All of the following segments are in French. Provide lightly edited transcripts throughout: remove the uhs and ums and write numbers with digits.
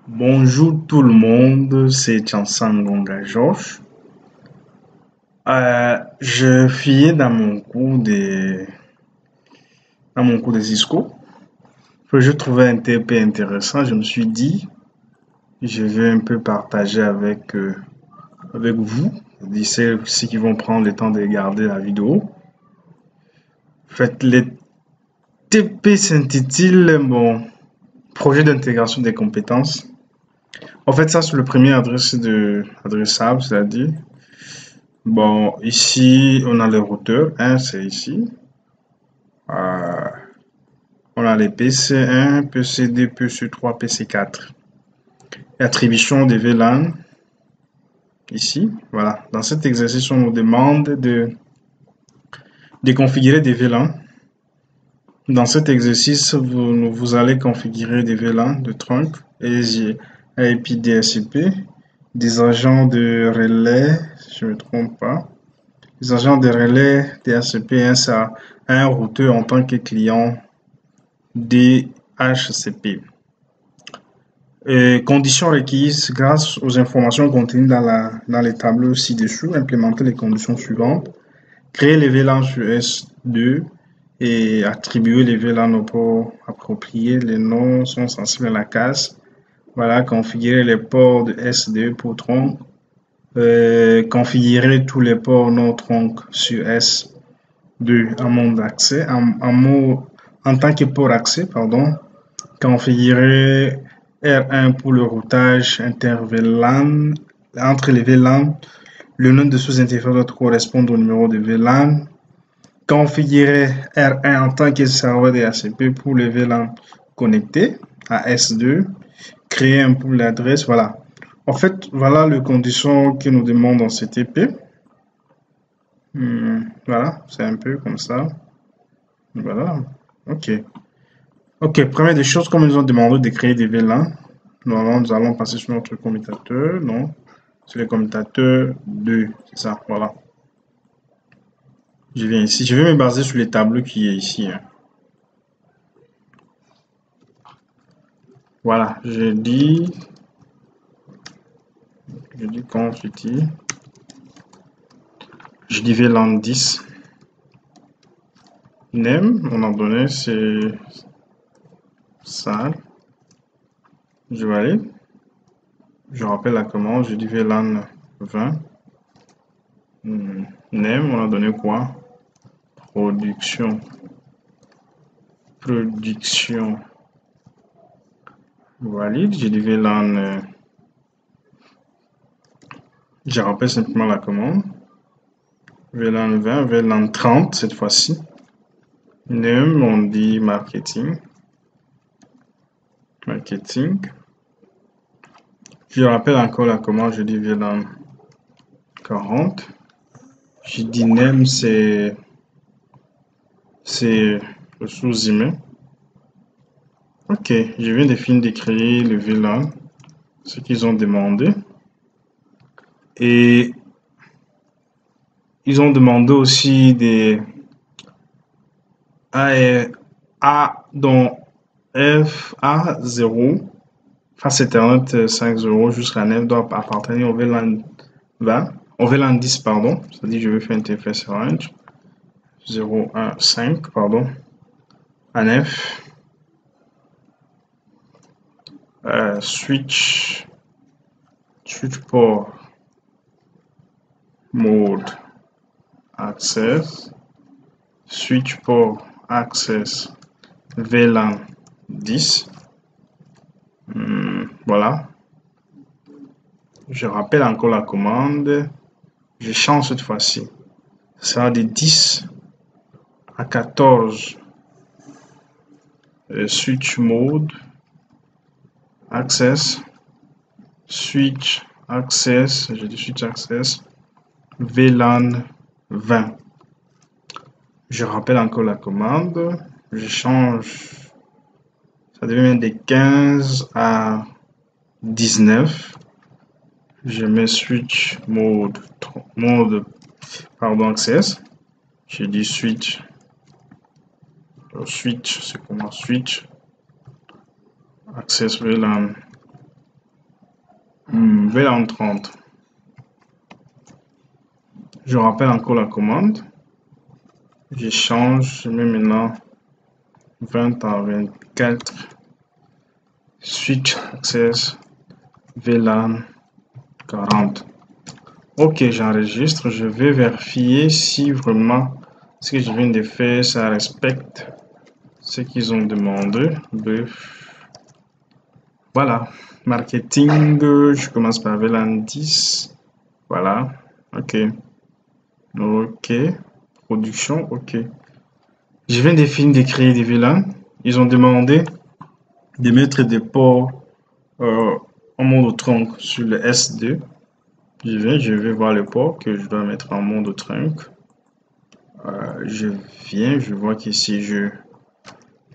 Bonjour tout le monde, c'est Chansan Gonga Georges. Je fuyais dans mon cours de Cisco, que je trouvais un TP intéressant. Je me suis dit, je vais un peu partager avec vous, ceux qui vont prendre le temps de regarder la vidéo. En fait, les TP s'intitule projet d'intégration des compétences. En fait, ça, c'est le premier adressable, c'est-à-dire, ici, on a le routeur, c'est ici. Euh, on a les PC1, PC2, PC3, PC4. Attribution des VLAN, ici. Voilà. Dans cet exercice, on nous demande de configurer des VLAN. Dans cet exercice, vous allez configurer des VLAN de trunk, IP DSCP, des agents de relais, si je ne me trompe pas. Les agents de relais DHCP, ça a un routeur en tant que client DHCP. Conditions requises grâce aux informations contenues dans les tableaux ci-dessous. Implémenter les conditions suivantes. Créer les VLAN sur S2 et attribuer les VLAN au port approprié. Les noms sont sensibles à la case. Voilà, configurer les ports de S2 pour tronc. Configurer tous les ports non tronc sur S2 en mode accès, en tant que port accès, pardon. Configurer R1 pour le routage inter-VLAN entre les VLAN. Le nom de sous-interface doit correspondre au numéro de VLAN. Configurer R1 en tant que serveur DHCP pour les VLAN connectés à S2. Créer un pool d'adresse. Voilà. En fait, voilà les conditions que nous demandent en CTP. Voilà, c'est un peu comme ça. Voilà. OK. Ok, première des choses, comme ils nous ont demandé de créer des VLAN, normalement nous allons passer sur notre commutateur, non, c'est le commutateur 2, c'est ça, voilà. Je viens ici, je vais me baser sur les tableaux qui est ici, hein. Voilà, je dis conf uti, je dis VLAN 10, name, on a donné, c'est ça, je valide, je rappelle la commande, je dis VLAN 20, name, on a donné quoi? Production. Valide, j'ai dit VLAN, je rappelle simplement la commande. VLAN 20, VLAN 30 cette fois-ci. Name, on dit marketing. Je rappelle encore la commande, je dis VLAN 40. Je dis name, c'est le sous-email. Ok, je viens de finir de créer le VLAN, ce qu'ils ont demandé. Et ils ont demandé aussi des A dont FA0, face Ethernet 5.0 jusqu'à 9 doit appartenir au VLAN 20, au VLAN 10, pardon. C'est-à-dire je vais faire interface range 0, 1, 5, pardon, à 9. Switch port mode access, switch port access VLAN 10. Voilà. Je rappelle encore la commande. Je change cette fois-ci. Ça sera de 10 à 14. Switch mode access. Switch access. Je dis switch access. VLAN 20. Je rappelle encore la commande. Je change. Ça devient de 15 à 19. Je mets switch mode pardon, access. Je dis switch. Switch, c'est comment switch access VLAN VLAN 30. Je rappelle encore la commande. J'échange, je mets maintenant 20 à 24. Switch access VLAN 40. Ok, j'enregistre. Je vais vérifier si vraiment ce que je viens de faire, ça respecte ce qu'ils ont demandé. Bref. Voilà. Marketing, je commence par VLAN 10. Voilà. Ok. Ok. Production, ok. Je viens de créer des VLAN. Ils ont demandé de mettre des ports en mode trunk sur le S2. Je vais voir le port que je dois mettre en mode trunk. Je vois qu'ici je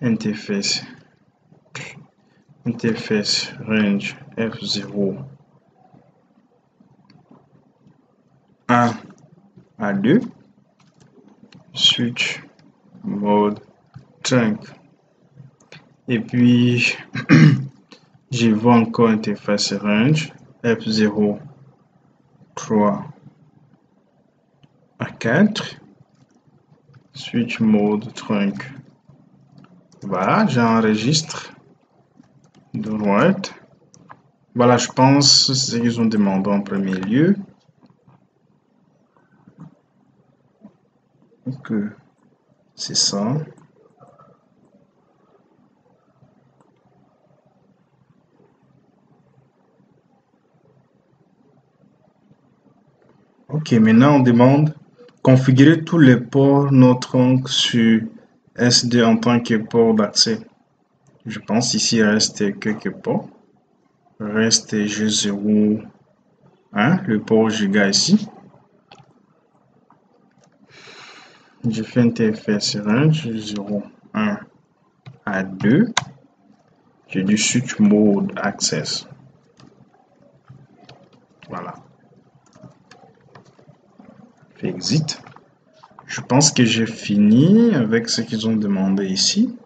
interface range F0 1 à 2 switch mode trunk et puis je vois encore interface range F0 3 à 4 switch mode trunk. Voilà, j'enregistre droite. Voilà, je pense c'est ce qu'ils ont demandé en premier lieu. Donc, c'est ça. Ok, maintenant on demande configurer tous les ports NoTrunk sur SD en tant que port d'accès. Je pense ici il reste quelques ports. Reste G01, le port Giga ici. Je fais interface range G01 à 2. J'ai du switch mode access. Voilà. Fais exit. Je pense que j'ai fini avec ce qu'ils ont demandé ici.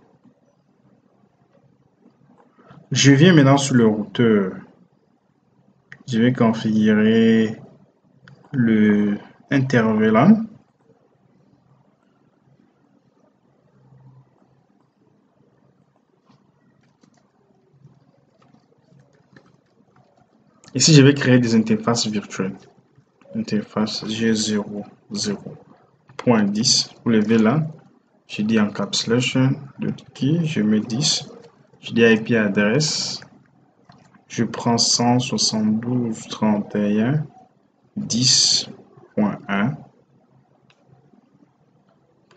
Je viens maintenant sur le routeur. Je vais configurer le intervalle. Ici, je vais créer des interfaces virtuelles. Interface G00.10 pour les VLAN. Je dis encapsulation de key, je mets 10. Je dis IP adresse. Je prends 172.31.10.1.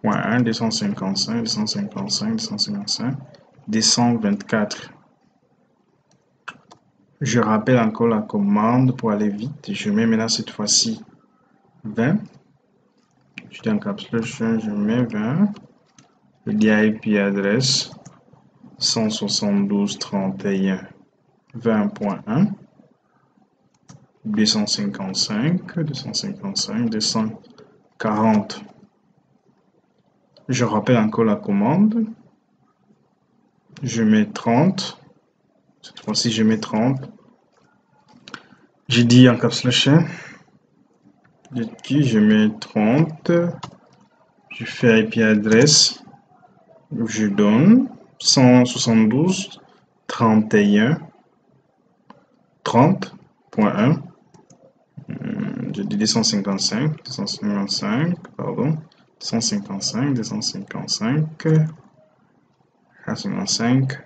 255, 255, 255, 224. Je rappelle encore la commande pour aller vite. Je mets maintenant cette fois-ci 20. Je dis encapsulation, je mets 20. Je dis IP adresse 172.31.20.1. 255, 255, 240. Je rappelle encore la commande. Je mets 30. Cette fois-ci, je mets 30. J'ai dit encapsulation. Je mets 30. Je fais IP adresse. Je donne 172 31 30.1. Je dis 255, 255, pardon. 255, 255, 255,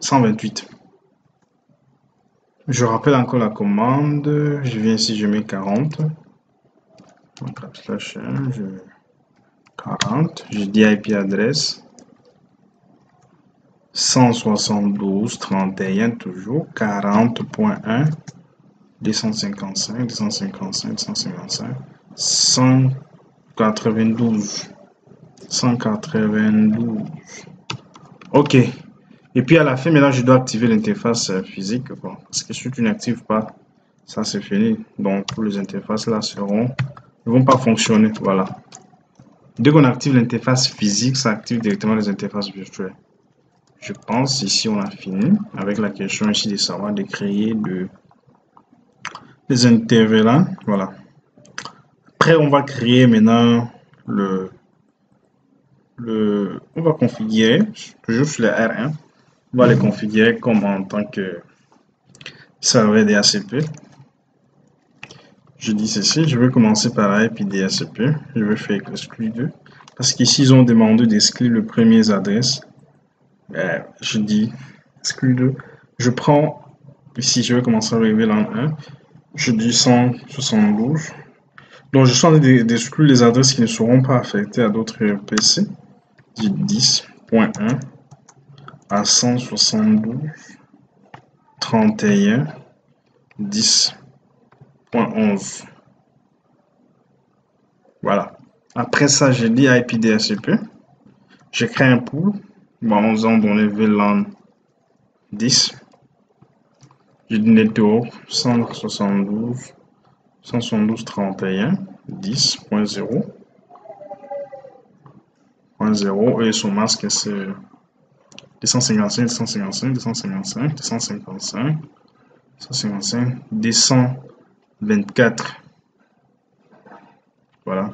128. Je rappelle encore la commande. Je viens ici, je mets 40. Encapsulation, 40. Je dis IP adresse 172 31 toujours 40.1 255 255 255 192 192. Ok. Et puis à la fin, maintenant, je dois activer l'interface physique. Bon, parce que si tu n'actives pas, ça c'est fini. Donc, tous les interfaces là ne vont pas fonctionner. Voilà. Dès qu'on active l'interface physique, ça active directement les interfaces virtuelles. Je pense ici on a fini avec la question ici de savoir de créer des intervalles. Voilà. Après, on va créer maintenant on va configurer, toujours sur le R1, on va les configurer comme en tant que serveur DHCP. Je dis ceci, je vais commencer par IP DHCP, je vais faire exclure 2, parce qu'ici ils ont demandé d'exclure le premier adresse. Je dis exclure 2, je prends, ici je vais commencer avec VLAN 1, je dis 172, donc je suis en train d'exclure les adresses qui ne seront pas affectées à d'autres PC. Je dis 10.1 à 172.31.10.11. Voilà. Après ça, j'ai dit IP DHCP. Je crée un pool. Bon, on va donner VLAN 10. Je dis network 172.10.0. Et son masque c'est 255, 255, 255, 255, 255, 224. Voilà.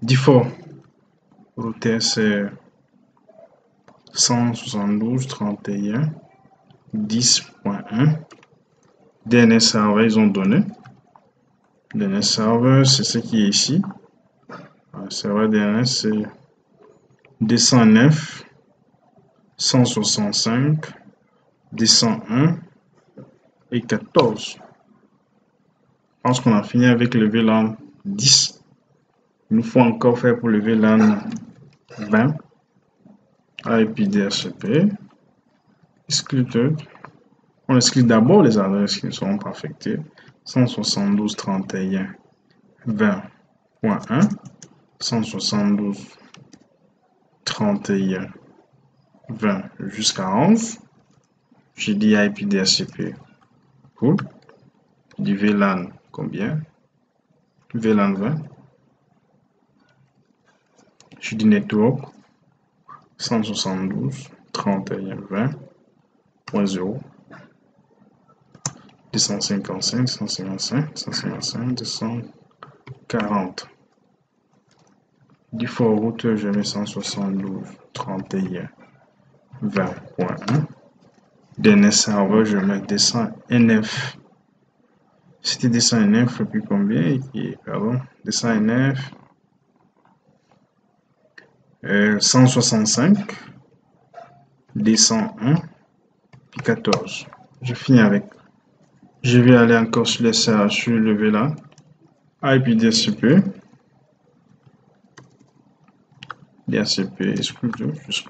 Default router c'est 172.31.10.1. DNS server ils ont donné. DNS server c'est ce qui est ici. Le serveur DNS c'est 209 165 201 et 14. Je pense qu'on a fini avec le VLAN 10. Il nous faut encore faire pour le VLAN 20. IP DHCP. Excluded. On exclut d'abord les adresses qui ne seront pas affectées. 172.31.20.1. 172.31.20 jusqu'à 11. J'ai dit IP DHCP. Cool. Du VLAN combien? VLAN 20. Je dis network 172.31.20.0. 255, 255, 255, 240. Default routeur, je mets 172.31.20.1. DNS serveur, je mets 209. C'était 209 et puis combien? Pardon, 209. 165. 201. Puis 14. Je finis avec. Je vais aller encore sur le VLAN. IP DHCP. DHCP, exclue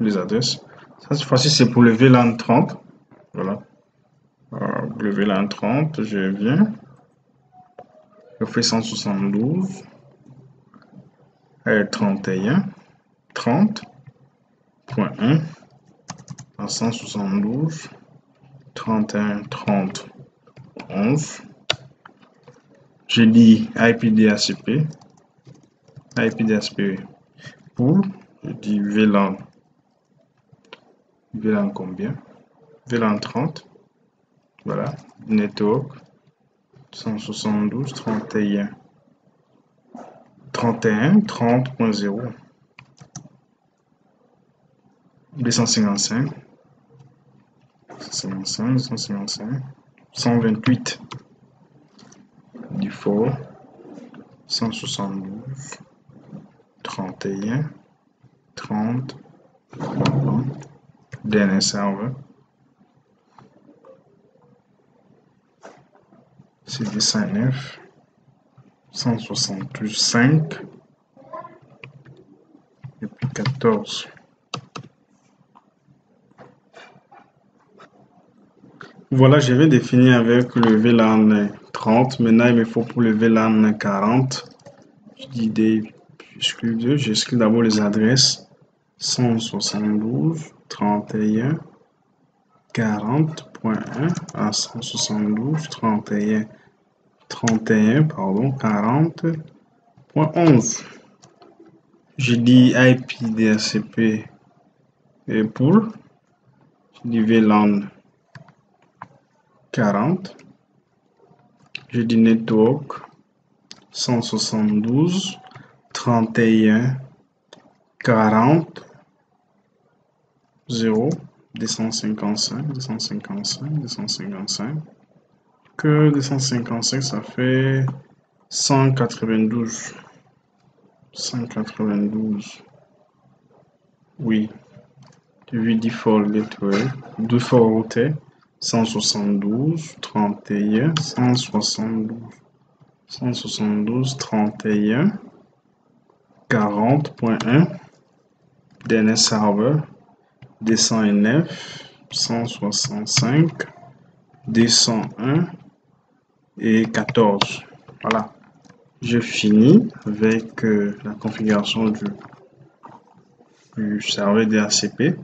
les adresses. Ça, cette fois-ci, c'est pour le VLAN 30. Voilà. Le VLAN 30, je viens. Je fais 172. 31. 30.1 à 172. 31. 30. 11. Je dis IP DHCP. IP DHCP pour. Je dis VLAN. VLAN combien? VLAN 30. Voilà. Network 172 31 31 30.0 255 155 155 128 default 172 31 30 DNS server c'est 209 165 et puis 14. Voilà, je vais définir avec le VLAN 30. Maintenant, il me faut pour le VLAN 40. Je dis j'exclus d'abord les adresses 172 31 40.1 à 172 31 31 pardon 40.11. Je dis IP DHCP et pour Je dis VLAN 40. Je dis network 172 31 40 0 255 255 255 que 255 ça fait 192 192 oui du default gateway default router 172 31 172 172 31 40.1 DNS serveur 209 165 201 et 14. Voilà, je finis avec la configuration du serveur DHCP.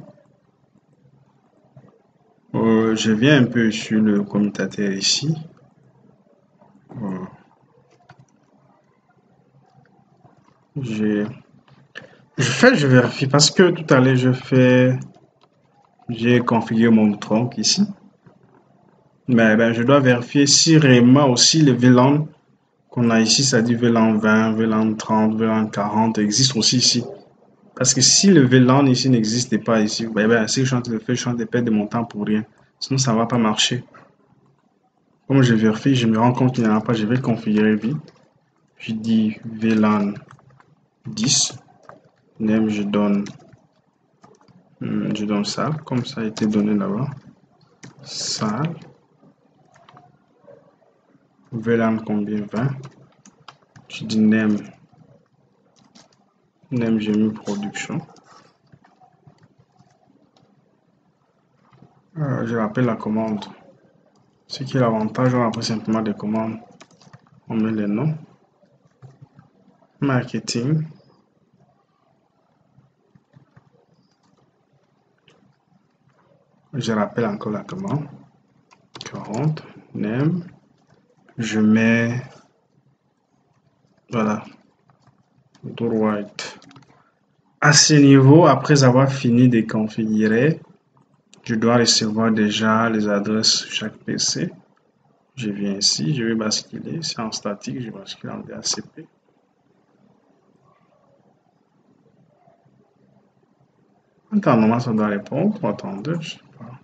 Je viens un peu sur le commutateur ici. Je vérifie parce que tout à l'heure j'ai configuré mon tronc ici. Mais je dois vérifier si réellement aussi le VLAN qu'on a ici, c'est-à-dire VLAN 20, VLAN 30, VLAN 40, existe aussi ici. Parce que si le VLAN ici n'existait pas ici, si je suis en train de faire, je suis en train de perdre de mon temps pour rien. Sinon, ça ne va pas marcher. Comme je vérifie, je me rends compte qu'il n'y en a pas, je vais le configurer vite. Je dis VLAN 10. Name, je donne salle, comme ça a été donné là-bas. Salle. VLAN combien 20. Je dis name. Name, j'ai mis production. Je rappelle la commande. Ce qui est l'avantage, on apprend simplement des commandes. On met les noms. Marketing. Je rappelle encore la commande. 40. Name. Je mets. Voilà. Droite. À ce niveau, après avoir fini de configurer, je dois recevoir déjà les adresses sur chaque PC. Je viens ici, je vais basculer. C'est en statique, je bascule en DHCP. Attends, normalement, ça doit répondre. Attendez, je sais pas.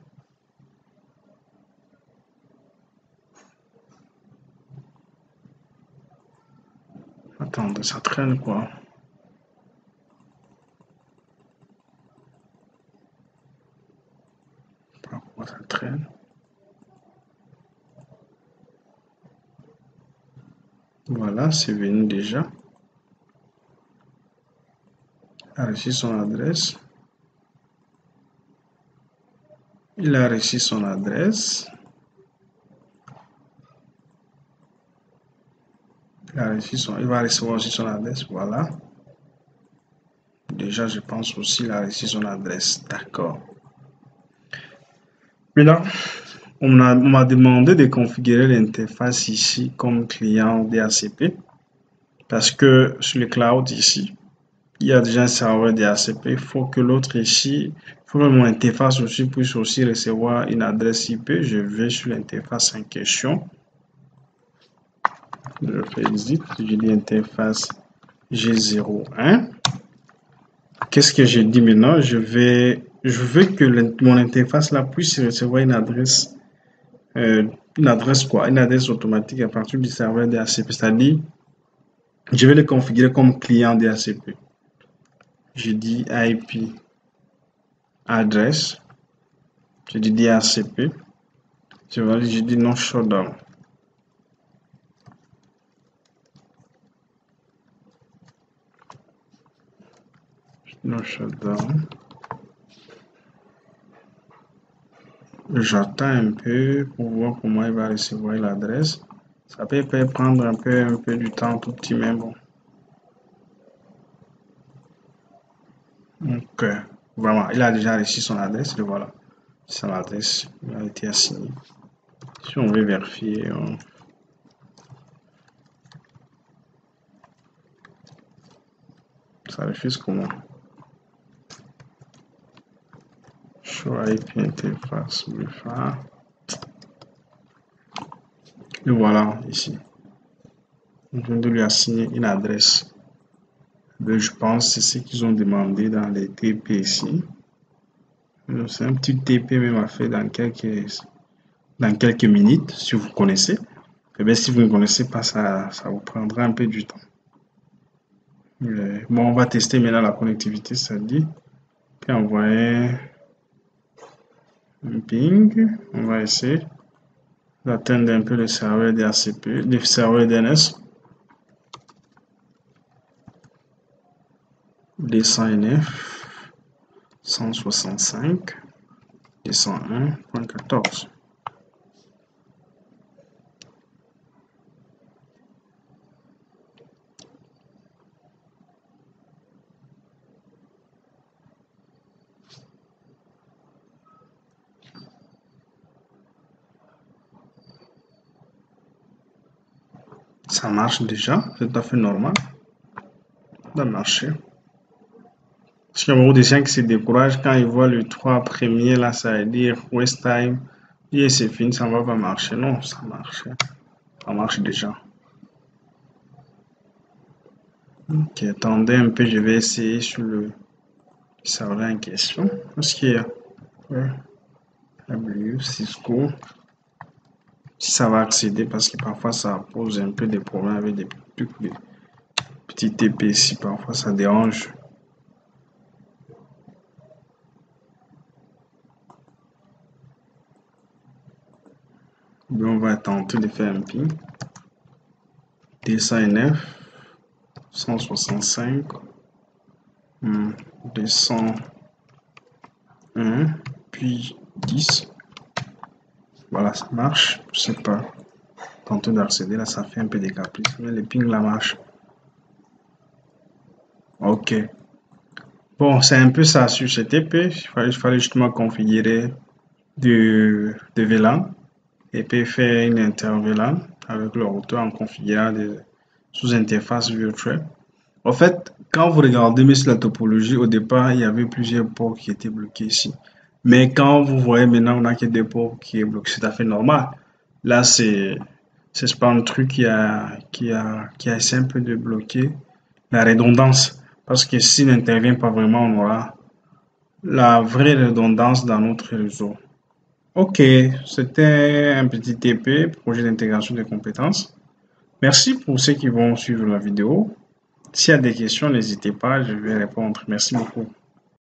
Attendez, ça traîne quoi? Pourquoi ça traîne? Voilà, c'est venu déjà. Il a reçu son adresse. Il a reçu son adresse. Il va recevoir aussi son adresse. Voilà. Déjà, je pense aussi qu'il a reçu son adresse. D'accord. Maintenant, on m'a demandé de configurer l'interface ici comme client DHCP. Parce que sur le cloud ici, il y a déjà un serveur DHCP. Il faut que l'autre ici, il faut que mon interface aussi puisse aussi recevoir une adresse IP. Je vais sur l'interface en question. Je fais exit. Je dis interface G01. Qu'est-ce que j'ai dit maintenant? Je veux que mon interface là puisse recevoir une adresse quoi? Une adresse automatique à partir du serveur DHCP. C'est-à-dire, je vais le configurer comme client DHCP. Je dis IP adresse. Je dis DHCP. Je dis non shutdown. No shutdown. J'attends un peu pour voir comment il va recevoir l'adresse. Ça peut prendre un peu du temps, tout petit, mais bon. Donc, vraiment, il a déjà reçu son adresse, et voilà. Son adresse a été assignée. Si on veut vérifier, ça refuse comment? Show IP interface UEFA. Et voilà, ici. Je viens de lui assigner une adresse. Je pense que c'est ce qu'ils ont demandé dans les TP ici. C'est un petit TP même à faire dans quelques minutes, si vous connaissez. Et bien, si vous ne connaissez pas, ça vous prendra un peu du temps. Bon, on va tester maintenant la connectivité, ça dit. Puis envoyer un ping. On va essayer d'atteindre un peu le serveur DHCP, le serveur DNS. 209, 165, 201.14. Ça marche déjà, c'est tout à fait normal. Ça doit marcher. Parce qu'il y a beaucoup de gens qui se découragent quand ils voient le 3 premier, là, ça veut dire waste time. Et c'est fini, ça ne va pas marcher. Non, ça marche. Ça marche déjà. Ok, attendez un peu, je vais essayer sur le serveur en question. Parce qu'il y a Cisco. Si ça va accéder, parce que parfois ça pose un peu des problèmes avec des petits TP ici, parfois ça dérange. Donc on va tenter de faire un ping. 209, 165, 201, puis 10. Voilà, ça marche. Je sais pas. Tenter d'accéder, là, ça fait un peu des caprices. Mais le ping, là, marche. Ok. Bon, c'est un peu ça sur ce TP. Il fallait justement configurer de VLAN et puis faire une inter-VLAN avec le routeur en configurant sous interface virtuelle. En fait, quand vous regardez mais sur la topologie, au départ, il y avait plusieurs ports qui étaient bloqués ici. Mais quand vous voyez maintenant, on a que des ports qui est bloqué, c'est tout à fait normal. Là, c'est pas un truc qui a essayé un peu de bloquer la redondance. Parce que s'il n'intervient pas vraiment, on aura la vraie redondance dans notre réseau. Ok, c'était un petit TP, projet d'intégration des compétences. Merci pour ceux qui vont suivre la vidéo. S'il y a des questions, n'hésitez pas, je vais répondre. Merci beaucoup.